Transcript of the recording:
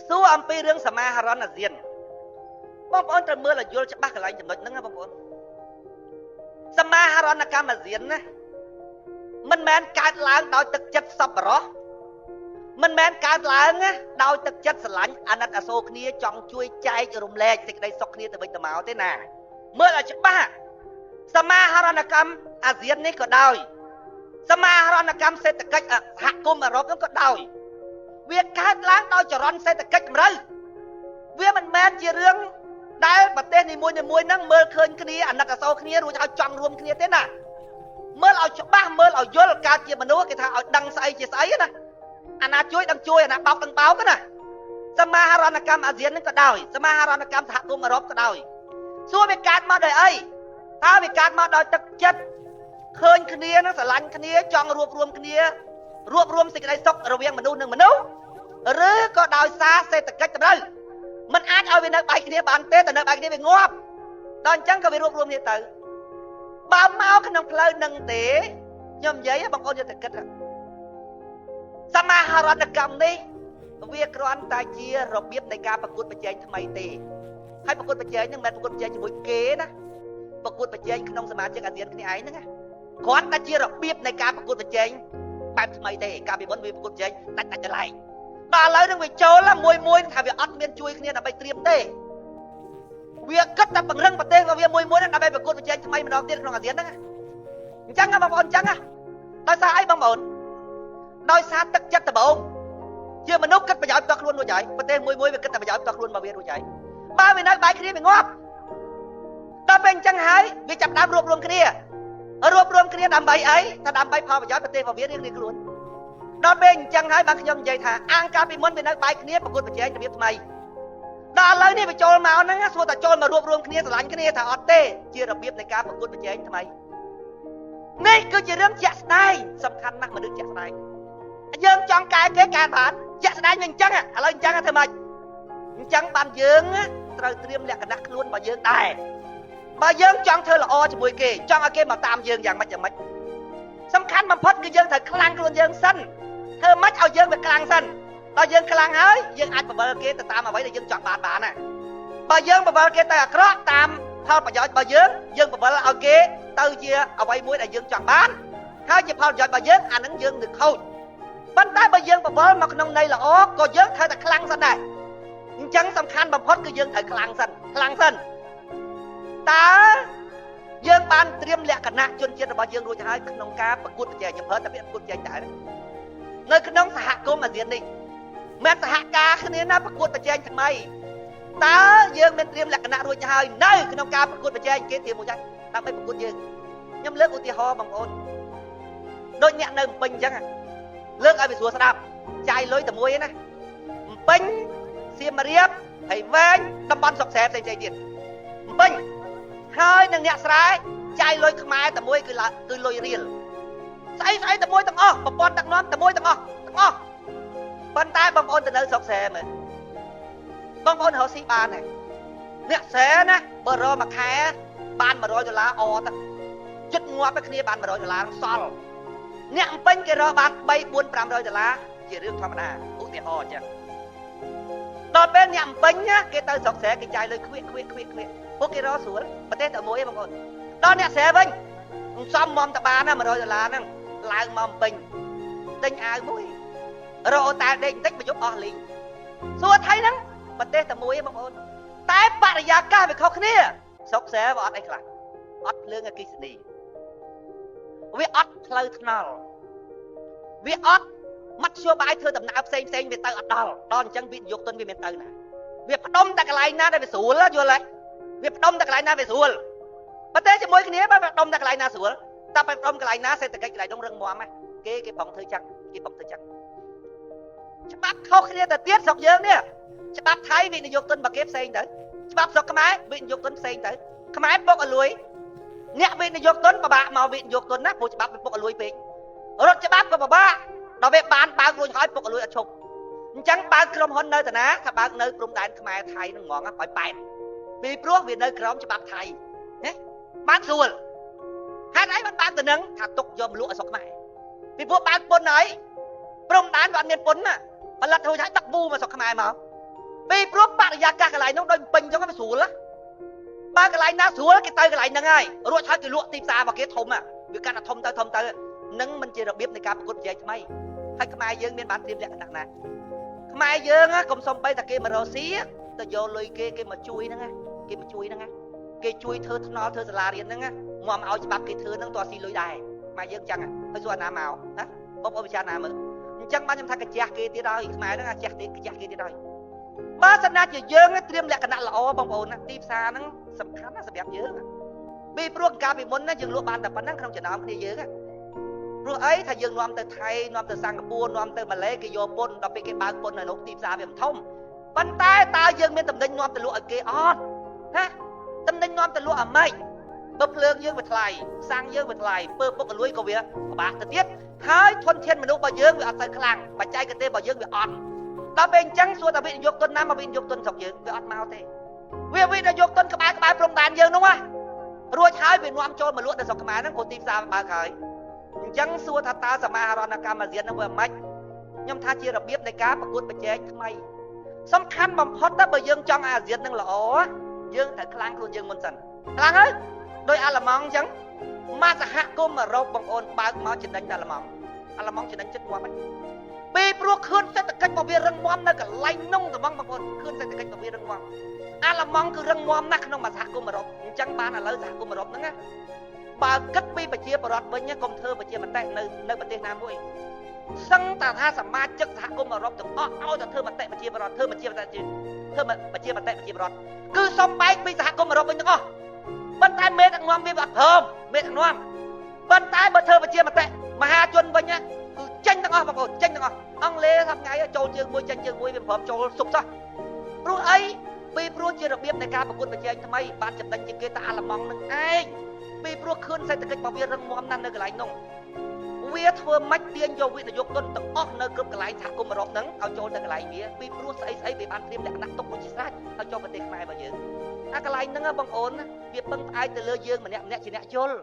សួរអំពីរឿងសមាហរណអាស៊ានបងប្អូនត្រូវមើលឲ្យយល់ច្បាស់កន្លែងចំណុចហ្នឹងណាបងប្អូនសមាហរណកម្មអាស៊ានណាមិនមែនកើតឡើងដោយទឹកចិត្តសប្បុរសមិនមែនកើតឡើងដោយទឹកចិត្តស្រឡាញ់អាណិតអាសូរគ្នាចង់ជួយចែករំលែកសេចក្តីសុខគ្នាទៅវិញទៅមកទេណាមើលឲ្យច្បាស់សមាហរណកម្មអាស៊ាននេះក៏ដោយសមាហរណកម្មសេដ្ឋកិច្ចសហគមន៍អឺរ៉ុបនោះក៏ដោយវាកើតឡើងដោយចរន្តសេដ្ឋកិច្ចតម្រូវវាមិនមែនជារឿងដែលប្រទេសនីមួយៗហ្នឹងមើលឃើញគ្នាអាណិតអាសូរគ្នារួចឲ្យចង់រួមគ្នាទេណាមើលឲ្យច្បាស់មើលឲ្យយល់កើតជាមនុស្សគេថាឲ្យដឹងស្អីជាស្អីណាអាណាជួយដឹងជួយអាណាបោកដឹងបោកណាសមាហរណកម្មអាស៊ានហ្នឹងក៏ដោយសមាហរណកម្មសហគមន៍អឺរ៉ុបក៏ដោយសួរវាកើតមកដោយអីតើវាកើតមកដោយទឹកចិត្តឃើញគ្នានឹងស្រឡាញ់គ្នាចង់រួបរวมគ្នារួបរวมសេចក្តីសុខរវាងមនុស្សនិងមនុស្សឬក៏ដោយសារសេដ្ឋកិច្ចតម្រូវมันអាចឲ្យវានៅបែកគ្នាបានទេតែនៅបែកគ្នាវាងាប់ដល់អញ្ចឹងក៏វារួបរวมគ្នាទៅបើមកក្នុងផ្លូវនឹងទេខ្ញុំនិយាយបងប្អូនយកទៅគិតសមាហរណកម្មនេះវាគ្រាន់តែជារបៀបនៃការប្រកួតប្រជែងថ្មីទេហើយប្រកួតប្រជែងហ្នឹងមិនមែនប្រកួតប្រជែងជាមួយគេណាប្រកួតប្រជែងក្នុងសមាជិកអាស៊ានគ្នាឯងហ្នឹងគ្រាន់តែជារបៀបនៃការប្រកួតប្រជែងបែបថ្មីទេកាលពីមុនវាប្រកួតប្រជែងដាច់កន្លែងដល់ឥឡូវហ្នឹងវាចូលមួយថាវាអត់មានជួយគ្នាដើម្បីត្រៀមទេវាគិតតែពង្រឹងប្រទេសរបស់វាមួយហ្នឹងដើម្បីប្រកួតប្រជែងថ្មីម្ដងទៀតក្នុងអាស៊ានហ្នឹងអញ្ចឹងបងប្អូនអញ្ចឹងដោយសារអីបងប្អូនដោយសារទឹកចិត្តត្បូងជាមនុស្សគិតប្រយោជន៍ផ្ទាល់ខ្លួនរួចហើយប្រទេសមួយវាគិតតែប្រយោជន៍ផ្ទាល់ខ្លួនរបស់វារួចហើយបើវានៅបែកគ្នាវាងាប់ដល់ពេលអញ្ចឹងហើយវាចាប់ដើមរួបរวมគ្នាដើម្បីអីថាដើម្បីផលប្រយោជន៍ប្រទេសរបស់វារៀងៗខ្លួនដល់ពេលអញ្ចឹងហើយបានខ្ញុំនិយាយថាអាងកាលពីមុនវានៅបែកគ្នាប្រកួតប្រជែងរបៀបថ្មីដល់ឥឡូវនេះវាចូលមកហ្នឹងសួរតែចូលមករួបរวมគ្នាស្រឡាញ់គ្នាថាអត់ទេជារបៀបនៃការប្រកួតប្រជែងថ្មីនេះគឺជារឿងជាក់ស្ដែងសំខាន់ណាស់មនុស្សជាក់ស្ដែងយើងចង់កែគេកែបានជាក់ស្ដែងវាអញ្ចឹងឥឡូវអញ្ចឹងធ្វើម៉េចអញ្ចឹងបានយើងត្រូវត្រៀមលក្ខណៈខ្លួនរបស់យើងដែរបើយើងចង់ធ្វើល្អជាមួយគេចង់ឲ្យគេមកតាមយើងយ៉ាងម៉េចសំខាន់បំផុតគឺយើងត្រូវខ្លាំងខ្លួនយើងសិនធ្វើម៉េចឲ្យយើងវាខ្លាំងសិនដល់យើងខ្លាំងហើយយើងអាចបបិលគេទៅតាមអ្វីដែលយើងចង់បានណាបើយើងបបិលគេទៅអាក្រក់តាមផលប្រយោជន៍របស់យើងបបិលឲ្យគេទៅជាអ្វីមួយដែលយើងចង់បានហើយជាផលប្រយោជន៍របស់យើងអានឹងយើងនឹងខូចប៉ុន្តែបើយើងបបិលមកក្នុងន័យល្អក៏យើងត្រូវតែខ្លាំងសិនដែរអញ្ចឹងសំខាន់បំផុតគឺយើងត្រូវខ្លាំងសិនតើយើងបានត្រៀមលក្ខណៈជនជាតិរបស់យើងរួចហើយក្នុងការប្រកួតប្រជែងខ្ញុំប្រើតែពាក្យប្រកួតប្រជែងដែរនៅក្នុងសហគមន៍អាស៊ាននេះមិនសហការគ្នាណាប្រកួតប្រជែងថ្មីតើយើងមានត្រៀមលក្ខណៈរួចហើយនៅក្នុងការប្រកួតប្រជែងគេត្រៀមរួចហើយដើម្បីប្រកួតយើងខ្ញុំលើកឧទាហរណ៍បងប្អូនដូចអ្នកនៅភ្នំពេញអញ្ចឹងលើកឲ្យវាស្រួលស្ដាប់ចាយលុយតែមួយណាភ្នំពេញសៀមរាបហើយវែងតំបន់ស្រុកស្រែផ្សេងៗទៀតភ្នំពេញហើយនឹងអ្នកស្រែចាយលុយខ្មែរតែមួយគឺលុយរៀលស្អីតែមួយទាំងអស់ប្រព័ន្ធដឹកនាំតែមួយទាំងអស់ប៉ុន្តែបងប្អូនទៅនៅស្រុកស្រែមើលបងប្អូនរកស៊ីបានទេអ្នកស្រែណាបើរកមួយខែបាន$100អទៅចិត្តងាប់តែគ្នាបាន$100សល់អ្នកភ្នំពេញគេរកបាន$300-400-500ជារឿងធម្មតាឧទាហរណ៍អញ្ចឹងដល់ពេលអ្នកភ្នំពេញគេទៅស្រុកស្រែគេចាយលុយខ្វៀកពួកគេរកស្រួលប្រទេសតែមួយឯងបងប្អូនដល់អ្នកស្រែវិញសំមុំតបានណា$100ហ្នឹងឡើងមកភ្នំពេញទិញអាវមួយរកតែដេកបន្តិចមកយប់អស់លីងសួរថៃហ្នឹងប្រទេសតែមួយឯងបងប្អូនតែបរិយាកាសវាខុសគ្នាស្រុកស្រែវាអត់អីខ្លះអត់ភ្លើងអគ្គិសនីវាអត់ផ្លូវថ្នល់វាអត់មធ្យោបាយធ្វើដំណើរផ្សេងវាទៅអត់ដល់អញ្ចឹងវិនិយោគទុនវាមានទៅណាវាផ្ដុំតែកន្លែងណាដែលវាស្រួលយល់ទេវាផ្ដុំតែកន្លែងណាវាស្រួលប្រទេសជាមួយគ្នាបើផ្ដុំតែកន្លែងណាស្រួលតែផ្ដុំកន្លែងណាសេដ្ឋកិច្ចកន្លែងនោះរឹងមាំគេប្រងធ្វើចឹងច្បាប់ខុសគ្នាទៅទៀតស្រុកយើងនេះច្បាប់ថៃវិនិយោគទុនរបស់គេផ្សេងទៅច្បាប់ស្រុកខ្មែរវិនិយោគទុនផ្សេងទៅខ្មែរពុកអលួយអ្នកវិនិយោគទុនពិបាកមកវិនិយោគទុនណាព្រោះច្បាប់វាពុកអលួយពេករត់ច្បាប់ក៏ពិបាកដល់វាបានបើករួចហើយពុកអលួយអត់ឈប់អញ្ចឹងបើកក្រុមហ៊ុននៅតាណាថាបើកនៅព្រំដែនខ្មែរថៃនឹងហ្មងឲ្យប៉ែតពីព្រោះវានៅក្រោមច្បាប់ថៃណាបានស្រួលហេតុអីបានបើកទៅនឹងថាទុកយកមកលក់ឲ្យស្រុកខ្មែរពីព្រោះបើកពុនហើយព្រំដែនវាអត់មានពុនណាផលិតរួចហើយដឹកប៊ូមកស្រុកខ្មែរមក ពីព្រោះបរិយាកាសកន្លែងនោះដូចពេញចឹងវាស្រួលបើកន្លែងណាស្រួលគេទៅកន្លែងហ្នឹងហើយរួចហើយគេលក់ទីផ្សាររបស់គេធំវាកាន់តែធំទៅនឹងមិនជារបៀបនៃការប្រកួតប្រជែងថ្មីហើយខ្មែរយើងមានបានត្រៀមលក្ខណៈណាខ្មែរយើងកុំសំបីតែគេមករកស៊ីទៅយកលុយគេមកជួយហ្នឹងគេមកជួយហ្នឹងគេជួយធ្វើថ្នល់ធ្វើសាលារៀនហ្នឹងមកឲ្យច្បាប់គេធ្វើហ្នឹងតើស៊ីលុយដែរខ្មែរយើងចឹងហើយសួរអាណាមកណាបងប្អូនពិចារណាមើលអញ្ចឹងបានខ្ញុំថាកាជះគេទៀតហើយខ្មែរហ្នឹងកាជះគេទៀតហើយបើសិនណាជាយើងត្រៀមលក្ខណៈល្អបងប្អូនណាទីផ្សារហ្នឹងសំខាន់ណាស់សម្រាប់យើងពីព្រោះកាលពីមុនណាយើងលក់បានតែប៉ុណ្ណឹងក្នុងចំណោមគ្នាយើងព្រោះអីថាយើងនាំទៅថៃនាំទៅសិង្ហបុរីនាំទៅម៉ាឡេគេយកពន្ធដល់ពេលគេបើកពន្ធនៅក្នុងទីផ្សារវាមិនធំប៉ុន្តែតើយើងមានតំណែងនាំទៅលក់ឲ្យគេអត់ណាតំណែងនាំទៅលក់អាម៉េចបើភ្លើងយើងវាថ្លៃសាំងយើងវាថ្លៃពើពុកកលួយក៏វាពិបាកទៅទៀតហើយធនធានមនុស្សរបស់យើងវាអត់ទៅខ្លាំងបច្ចេកទេសរបស់យើងវាអត់ដល់ពេលអញ្ចឹងសួរថាវិនិយោគទុនណាមកវិនិយោគទុនស្រុកយើងវាអត់មកទេវាវិនិយោគទុនក្បែរព្រំដែនយើងនោះរួចហើយវានាំចូលមកលក់នៅស្រុកខ្មែរហ្នឹងព្រោះទីផ្សារបើកហើយអញ្ចឹងសួរថាតើសមាហរណកម្មអាស៊ានហ្នឹងវាមិនខ្ញុំថាជារបៀបនៃការប្រកួតប្រជែងថ្មីសំខាន់បំផុតទៅបើយើងចង់អាស៊ានហ្នឹងល្អយើងត្រូវខ្លាំងខ្លួនយើងមុនសិនខ្លាំងហើយដោយអាល្លឺម៉ង់អញ្ចឹងមកសហគមន៍អឺរ៉ុបបងប្អូនបើកមកចំណេញអាល្លឺម៉ង់ចំណេញចិត្តងាប់ហើយពីព្រោះខឿនសេដ្ឋកិច្ចរបស់វារឹងមាំនៅកន្លែងនោះតែបងប្អូនខឿនសេដ្ឋកិច្ចរបស់វារឹងមាំអាល្លឺម៉ង់គឺរឹងមាំណាស់ក្នុងសហគមន៍អឺរ៉ុបអញ្ចឹងបានឥឡូវសហគមន៍អឺរ៉ុបហ្នឹងបើគិតពីប្រជាពលរដ្ឋវិញកុំធ្វើប្រជាមតិនៅប្រទេសណាមួយសឹងតែថាសមាជិកសហគមន៍អឺរ៉ុបទាំងអស់ឲ្យតែធ្វើមតិប្រជាពលរដ្ឋធ្វើប្រជាមតិប្រជាពលរដ្ឋគឺសំបែកពីសហគមន៍អឺរ៉ុបវិញទាំងអស់ប៉ុន្តែមេដឹកនាំវាអត់ព្រមមេដឹកនាំប៉ុន្តែបើធ្វើប្រជាមតិមហាជនវិញគឺចេញទាំងអស់បងប្អូនចេញទាំងអស់អង់គ្លេសថាថ្ងៃចូលជើងមួយចេញជើងមួយវាព្រមចូលសុខសោះព្រោះអីពីព្រោះជារបៀបនៃការប្រកួតប្រជែងថ្មីបានចំណេញជាងគេតែអាល្លឺម៉ង់នឹងឯងពីព្រោះខឿនសេដ្ឋកិច្ចរបស់វារឹងមាំណាស់នៅកន្លែងនោះវាធ្វើម៉េចទាញយកវិនិយោគទុនទាំងអស់នៅគ្រប់កន្លែងសហគមន៍អឺរ៉ុបហ្នឹងឲ្យចូលទៅកន្លែងវាពីព្រោះស្អីវាបានត្រៀមលក្ខណៈទុកមួយជាស្រេចឲ្យចូលប្រទេសខ្មែររបស់យើងអាកន្លែងហ្នឹងបងប្អូនវាពឹងផ្អែកទៅលើយើងម្នាក់ជាអ្នកយល់